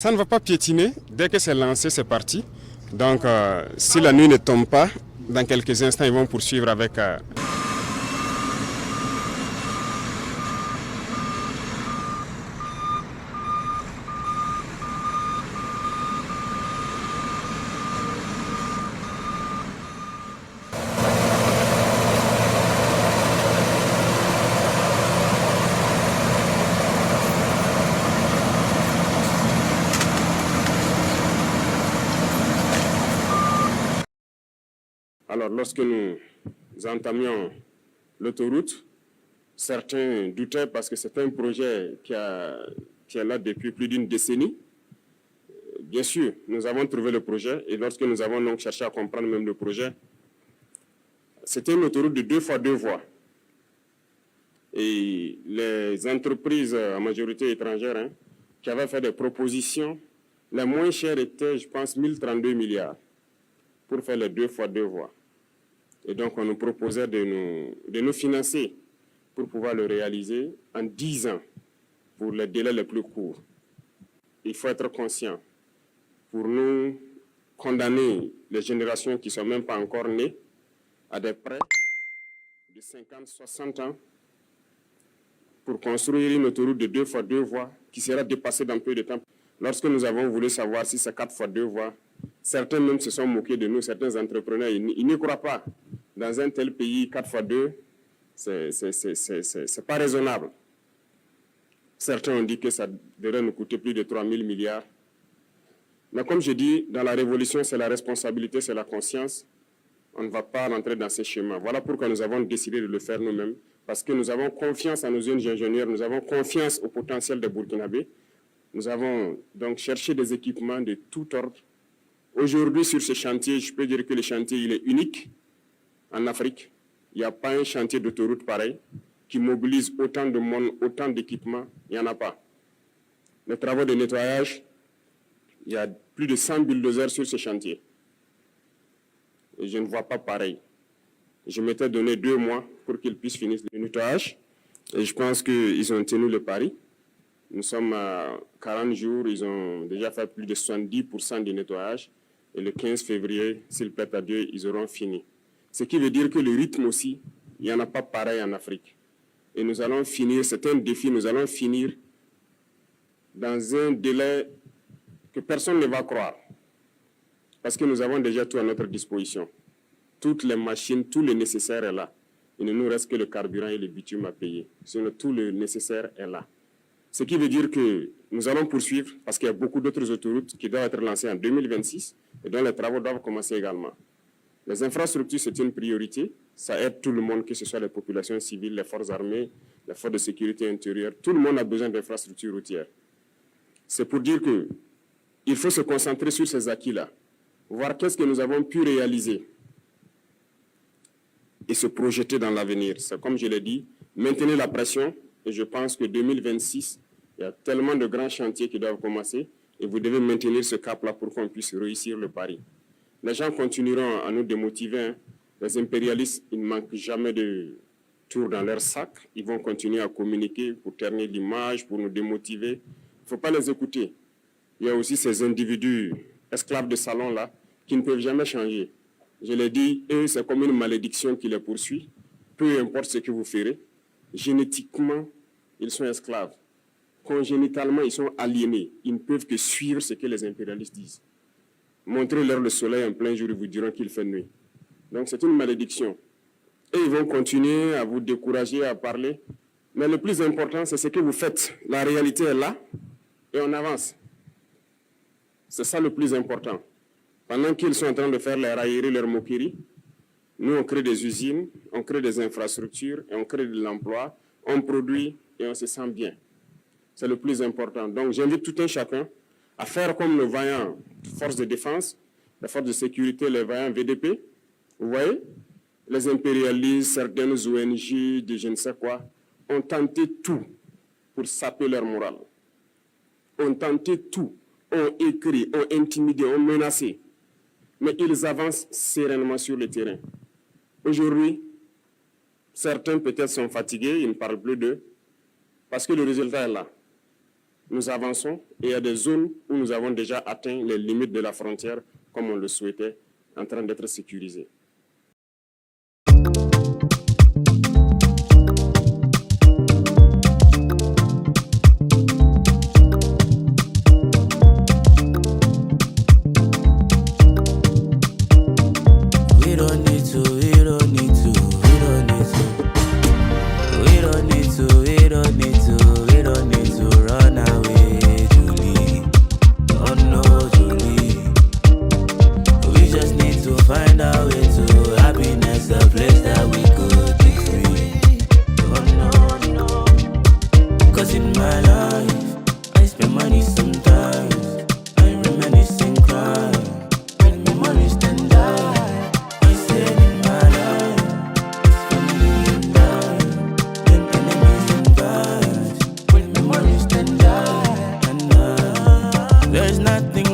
Ça ne va pas piétiner. Dès que c'est lancé, c'est parti. Donc, si la nuit ne tombe pas, dans quelques instants, ils vont poursuivre avec... Alors, lorsque nous entamions l'autoroute, certains doutaient parce que c'est un projet qui est là depuis plus d'une décennie. Bien sûr, nous avons trouvé le projet et lorsque nous avons donc cherché à comprendre même le projet, c'était une autoroute de 2 fois 2 voies. Et les entreprises à majorité étrangères qui avaient fait des propositions, les moins chères étaient, je pense, 1032 milliards pour faire les 2 fois 2 voies. Et donc, on nous proposait de nous financer pour pouvoir le réaliser en 10 ans, pour les délais les plus courts. Il faut être conscient. Pour nous condamner les générations qui ne sont même pas encore nées à des prêts de 50, 60 ans pour construire une autoroute de 2 fois 2 voies qui sera dépassée dans peu de temps. Lorsque nous avons voulu savoir si c'est 4 fois 2 voies, certains même se sont moqués de nous, certains entrepreneurs, ils n'y croient pas. Dans un tel pays, 4 fois 2, c'est pas raisonnable. Certains ont dit que ça devrait nous coûter plus de 3 000 milliards. Mais comme je dis, dans la révolution, c'est la responsabilité, c'est la conscience. On ne va pas rentrer dans ces schémas. Voilà pourquoi nous avons décidé de le faire nous-mêmes, parce que nous avons confiance en nos jeunes ingénieurs, nous avons confiance au potentiel des Burkinabés. Nous avons donc cherché des équipements de tout ordre. Aujourd'hui, sur ce chantier, je peux dire que le chantier il est unique en Afrique. Il n'y a pas un chantier d'autoroute pareil qui mobilise autant de monde, autant d'équipements. Il n'y en a pas. Les travaux de nettoyage, il y a plus de 100 bulldozers sur ce chantier. Et je ne vois pas pareil. Je m'étais donné 2 mois pour qu'ils puissent finir le nettoyage. Et je pense qu'ils ont tenu le pari. Nous sommes à 40 jours, ils ont déjà fait plus de 70% du nettoyage. Et le 15 février, s'il plaît à Dieu, ils auront fini. Ce qui veut dire que le rythme aussi, il n'y en a pas pareil en Afrique. Et nous allons finir, c'est un défi, nous allons finir dans un délai que personne ne va croire. Parce que nous avons déjà tout à notre disposition. Toutes les machines, tout le nécessaire est là. Il ne nous reste que le carburant et le bitume à payer. Sinon, tout le nécessaire est là. Ce qui veut dire que nous allons poursuivre parce qu'il y a beaucoup d'autres autoroutes qui doivent être lancées en 2026 et dont les travaux doivent commencer également. Les infrastructures, c'est une priorité. Ça aide tout le monde, que ce soit les populations civiles, les forces armées, les forces de sécurité intérieure. Tout le monde a besoin d'infrastructures routières. C'est pour dire qu'il faut se concentrer sur ces acquis-là, voir qu'est-ce que nous avons pu réaliser et se projeter dans l'avenir. C'est comme je l'ai dit, maintenir la pression. Et je pense que 2026, il y a tellement de grands chantiers qui doivent commencer et vous devez maintenir ce cap-là pour qu'on puisse réussir le pari. Les gens continueront à nous démotiver. Les impérialistes, ils ne manquent jamais de tours dans leur sac. Ils vont continuer à communiquer pour ternir l'image, pour nous démotiver. Il ne faut pas les écouter. Il y a aussi ces individus esclaves de salon-là qui ne peuvent jamais changer. Je l'ai dit, eux, c'est comme une malédiction qui les poursuit. Peu importe ce que vous ferez, génétiquement, ils sont esclaves. Congénitalement, ils sont aliénés. Ils ne peuvent que suivre ce que les impérialistes disent. Montrez-leur le soleil en plein jour, ils vous diront qu'il fait nuit. Donc c'est une malédiction. Et ils vont continuer à vous décourager, à parler. Mais le plus important, c'est ce que vous faites. La réalité est là et on avance. C'est ça le plus important. Pendant qu'ils sont en train de faire les railleries, leurs moqueries, nous, on crée des usines, on crée des infrastructures, et on crée de l'emploi, on produit et on se sent bien. C'est le plus important. Donc j'invite tout un chacun à faire comme le vaillant forces de défense, les forces de sécurité, les vaillants VDP. Vous voyez, les impérialistes, certaines ONG, de je ne sais quoi, ont tenté tout pour saper leur morale. Ont tenté tout, ont écrit, ont intimidé, ont menacé. Mais ils avancent sereinement sur le terrain. Aujourd'hui, certains peut-être sont fatigués, ils ne parlent plus d'eux, parce que le résultat est là. nous avançons et il y a des zones où nous avons déjà atteint les limites de la frontière comme on le souhaitait, en train d'être sécurisées. There's nothing